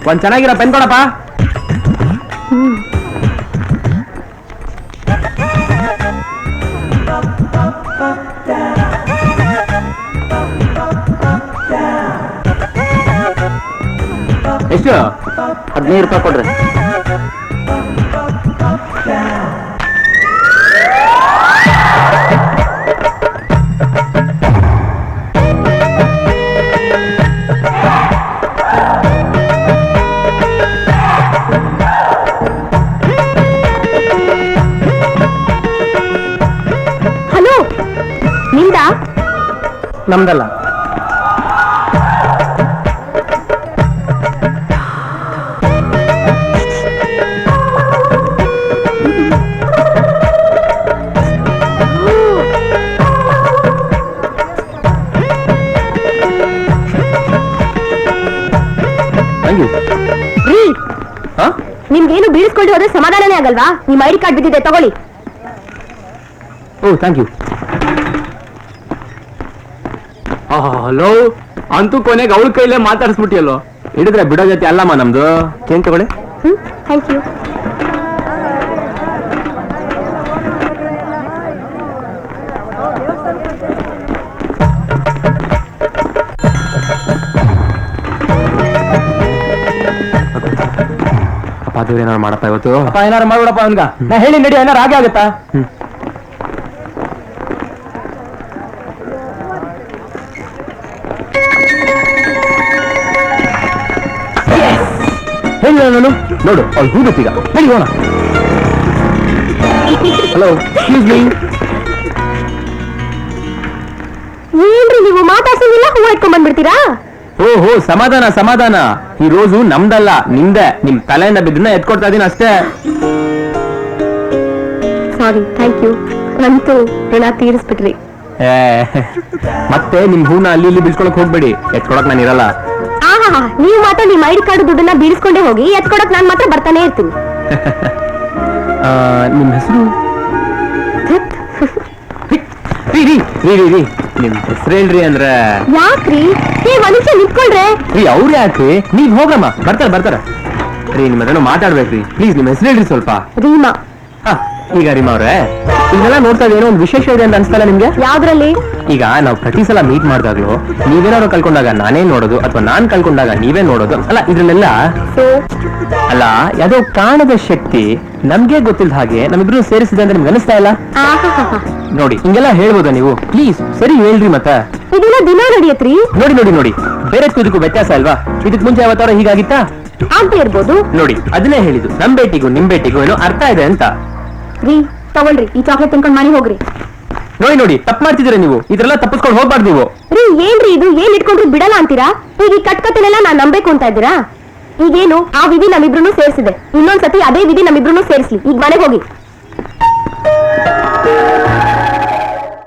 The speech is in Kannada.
ಒಂದ್ ಚೆನ್ನಾಗಿರೋ ಪೆನ್ ಕೊಡಪ್ಪ. ಎಷ್ಟು? 15 ರೂಪಾಯಿ ಕೊಡ್ರಿ. ಹಲೋ, ನಿಮ್ದಾ? ನಮ್ದಲ್ಲ. ನಿಮ್ಗೇನು ಬೀಳಿಸ್ಕೊಂಡು ಹೋದ್ರೆ ಸಮಾಧಾನನೇ ಆಗಲ್ವಾ? ನಿಮ್ ಐಡಿ ಕಾರ್ಡ್ ಬಿದ್ದಿದೆ, ತಗೊಳ್ಳಿ. ಓ, ಥ್ಯಾಂಕ್ ಯು. ಹಲೋ, ಅಂತೂ ಕೊನೆಗೆ ಅವಳ ಕೈಲೇ ಮಾತಾಡಿಸ್ಬಿಟ್ಟಿಯಲ್ಲೋ. ಹಿಡಿದ್ರೆ ಬಿಡೋ ಜೊತೆ ಅಲ್ಲಮ್ಮ ನಮ್ದು. ಏನ್ ತಗೊಳ್ಳಿ. Thank you. ಅದು ಏನಾರು ಮಾಡಪ್ಪ ಇವತ್ತು. ಅಪ್ಪ ಏನಾರು ಮಾಡ್ಬಿಡಪ್ಪ ಅವನ್ಗ. ನಾ ಹೇಳಿ ನಡಿ, ಏನಾರು ಹಾಗೆ ಆಗತ್ತಾ? ಹೇಳಿ ನಾನು ನೋಡು, ಅವ್ಳು ಹೂಗುತ್ತೀಗ. ಹೇಳಿ ಹೋಣ. Hello, excuse me. ಏನ್ರಿ ನೀವು ಮಾತಾಡ್ಸೋದಿಲ್ಲ, ಹೂ ಇಟ್ಕೊಂಡ್ ಬಂದ್ಬಿಡ್ತೀರಾ? ಓಹೋ, ಸಮಾಧಾನ ಸಮಾಧಾನ. ಈ ರೋಸು ನಮ್ದಲ್ಲ, ನಿಮ್ದೆ. ನಿಮ್ ತಲೆಯಿಂದ ಬಿದ್ದನ್ನ ಎತ್ಕೊಡ್ತಾ ಇದೀನಿ ಅಷ್ಟೇ. ಸಾರಿ, ಥ್ಯಾಂಕ್ ಯು. ಅಂತೂ ಋಣ ತೀರಿಸ್ಬಿಟ್ರಿ. ಮತ್ತೆ ನಿಮ್ ಹೂನ ಅಲ್ಲಿ ಇಲ್ಲಿ ಬಿಡ್ಸ್ಕೊಳಕ್ ಹೋಗ್ಬೇಡಿ. ಎತ್ಕೊಳಕ್ ನಾನು ಇರಲ್ಲ. ನೀವು ಮಾತ್ರ ನಿಮ್ ಐಡಿ ಕಾರ್ಡ್ ದುಡ್ಡನ್ನ ಬೀಳಿಸ್ಕೊಂಡೇ ಹೋಗಿ, ಎತ್ಕೊಡಕ್ ನಾನ್ ಮಾತ್ರ ಬರ್ತಾನೆ ಇರ್ತೀನಿ. ನಿಮ್ ಹೆಸರು? ನಿಮ್ ಹೆಸರು ಹೇಳ್ರಿ. ಅಂದ್ರೆ ಯಾಕ್ರಿ? ಒಂದ್ ನಿಮಿಷ ನಿಂತ್ಕೊಳ್ರೆ. ಅವ್ರು ಯಾಕ್ರಿ? ನೀವ್ ಹೋಗಮ್ಮ, ಬರ್ತಾರ. ರೀ, ನಿಮ್ಮ ಹತ್ರ ಮಾತಾಡ್ಬೇಕ್ರಿ. ಪ್ಲೀಸ್ ನಿಮ್ ಹೆಸರು ಹೇಳ್ರಿ ಸ್ವಲ್ಪ. ರೀಮಾ. ಈಗ ರೀಮಾ ಅವ್ರೆ, ಇದೆಲ್ಲ ನೋಡ್ತಾ ಏನೋ ಒಂದು ವಿಶೇಷ ಇದೆ ಅಂತ ಅನ್ಸ್ತಲ್ಲ ನಿಮ್ಗೆ? ಯಾವ್ದ್ರಲ್ಲಿ? ಈಗ ನಾವು ಪ್ರತಿ ಸಲ ಮೀಟ್ ಮಾಡಿದಾಗ್ಲೂ ನೀವೇನಾದ್ರು ಕಳ್ಕೊಂಡಾಗ ನಾನೇ ನೋಡೋದು, ಅಥವಾ ನಾನ್ ಕಳ್ಕೊಂಡಾಗ ನೀವೇ ನೋಡೋದು ಅಲ್ಲ, ಇದ್ರಲ್ಲೆಲ್ಲ ಅಲ್ಲ ಯಾವುದೋ ಕಾಣದ ಶಕ್ತಿ ನಮ್ಗೆ ಗೊತ್ತಿಲ್ಲ ಹಾಗೆ ನಮ್ಮಿಬ್ರು ಸೇರಿಸಿದೆ ಅಂತ ನಿಮ್ಗೆ ಅನಿಸ್ತಾ ಇಲ್ಲ? ನೋಡಿ, ಹಿಂಗೆಲ್ಲ ಹೇಳ್ಬೋದಾ ನೀವು? ಪ್ಲೀಸ್ ಸರಿ ಹೇಳ್ರಿ. ಮತ್ತೆ ಇದೆಲ್ಲ ದಿನ ನಡೆಯತ್ರಿ? ನೋಡಿ, ಬೇರೆ ಇದಕ್ಕೂ ವ್ಯತ್ಯಾಸ ಅಲ್ವಾ? ಇದಕ್ ಮುಂಚೆ ಯಾವತ್ತಾರ ಹೀಗಾಗಿತ್ತಾ? ಆಗ್ತಾ ಇರ್ಬೋದು. ನೋಡಿ, ಅದನ್ನೇ ಹೇಳಿದ್ದು, ನಮ್ ಭೇಟಿಗೂ ನಿಮ್ ಭೇಟಿಗೂ ಏನೋ ಅರ್ಥ ಇದೆ ಅಂತ. ರೀ, ತಗೊಳ್ರಿ, ಈ ಚಾಕ್ಲೇಟ್ ತಿನ್ಕೊಂಡ್ ಮನೆ ಹೋಗ್ರಿ. ನೋಡಿ, ತಪ್ಪು ಮಾಡ್ತಿದ್ದೀರಾ ನೀವು. ಇದ್ರೆಲ್ಲ ತಪ್ಪಿಸ್ಕೊಂಡು ಹೋಗ್ಬಾರ್ದು ನೀವು. ರೀ, ಏನ್ರಿ ಇದು? ಏನ್ ಇಟ್ಕೊಂಡ್ರು ಬಿಡಲ್ಲ ಅಂತೀರಾ? ಈಗ ಈ ಕಟ್ಕತೆನೆಲ್ಲ ನಾನ್ ನಂಬೇಕು ಅಂತ ಇದ್ದೀರಾ? ಈಗೇನು ಆ ವಿಧಿ ನಮ್ಮಿಬ್ರು ಸೇರಿಸಿದೆ, ಇನ್ನೊಂದ್ಸತಿ ಅದೇ ವಿಧಿ ನಮ್ಮಿಬ್ರು ಸೇರಿಸ್ಲಿ. ಈಗ ಮನೆಗೆ ಹೋಗಿ.